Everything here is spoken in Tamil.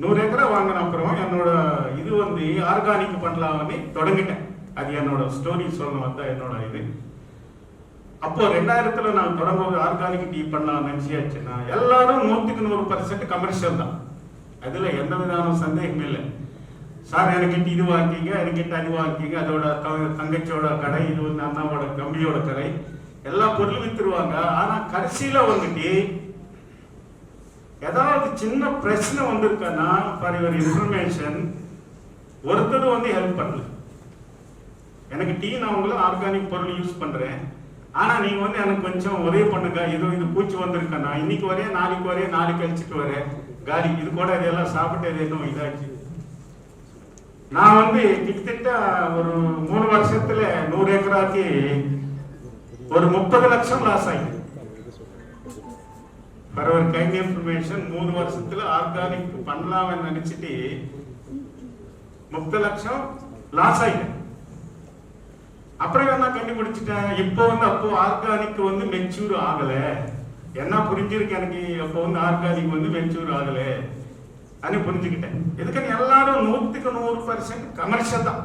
100 ஏக்கரா வாங்கின அப்புறம் என்னோட இது வந்து ஆர்கானிக் பண்ணலாம்னு தொடங்கிட்டேன். அது என்னோட ஸ்டோரி சொல்லணும் தான் என்னோட இது. அப்போ 2000 நான் தொடங்கும்போது ஆர்கானிக் டீ பண்ணலாம் நினைச்சாச்சுன்னா எல்லாரும் 100% கமர்ஷியல் தான். அதுல எந்த விதமான சந்தேகமே இல்லை. சார் எனக்கிட்ட இது வாங்கிங்க, எனக்கிட்ட அது வாங்கிங்க, அதோட தங்கச்சியோட கடை, இது வந்து அண்ணாவோட கம்பியோட கடை, எல்லா பொருளும் வித்துருவாங்க. ஆனா கடைசியில வந்துட்டு ஏதாவது சின்ன பிரச்சனை வந்திருக்கா ஃபார் யுவர் இன்ஃபர்மேஷன் ஒருத்தர் வந்து ஹெல்ப் பண்ணல. எனக்கு டீ நான் உங்களுக்கு ஆர்கானிக் பொருள் யூஸ் பண்றேன், ஆனா நீங்க வந்து எனக்கு கொஞ்சம் உதவி பண்ணுங்க, இது பூச்சி வந்திருக்கா, இன்னைக்கு வரேன் நாளைக்கு கழிச்சுட்டு வரேன், காலி இது கூட இதெல்லாம் சாப்பிட்டு எதுவும் இதாச்சு. நான் வந்து கிட்டத்தட்ட ஒரு 3 வருஷத்துல 100 ஏக்கராக்கு ஒரு 30 லட்சம் லாஸ் ஆயிடுச்சு. ஃபார் ஒரு கைண்ட் இன்ஃபர்மேஷன் 3 வருஷத்துல ஆர்கானிக் பண்ணலாம்னு நினைச்சிட்டு 30 லட்சம் லாஸ் ஆயிட்டேன். அப்புறம் என்ன கண்டுபிடிச்சிட்டேன், இப்போ வந்து அப்போ ஆர்கானிக் வந்து மெச்சூர் ஆகல. என்ன புரிஞ்சிருக்கு எனக்கு, அப்போ வந்து ஆர்கானிக் வந்து மெச்சூர் ஆகல புரிஞ்சுக்கிட்டேன். எதுக்கு எல்லாரும் 100% கமர்ஷியல் தான்.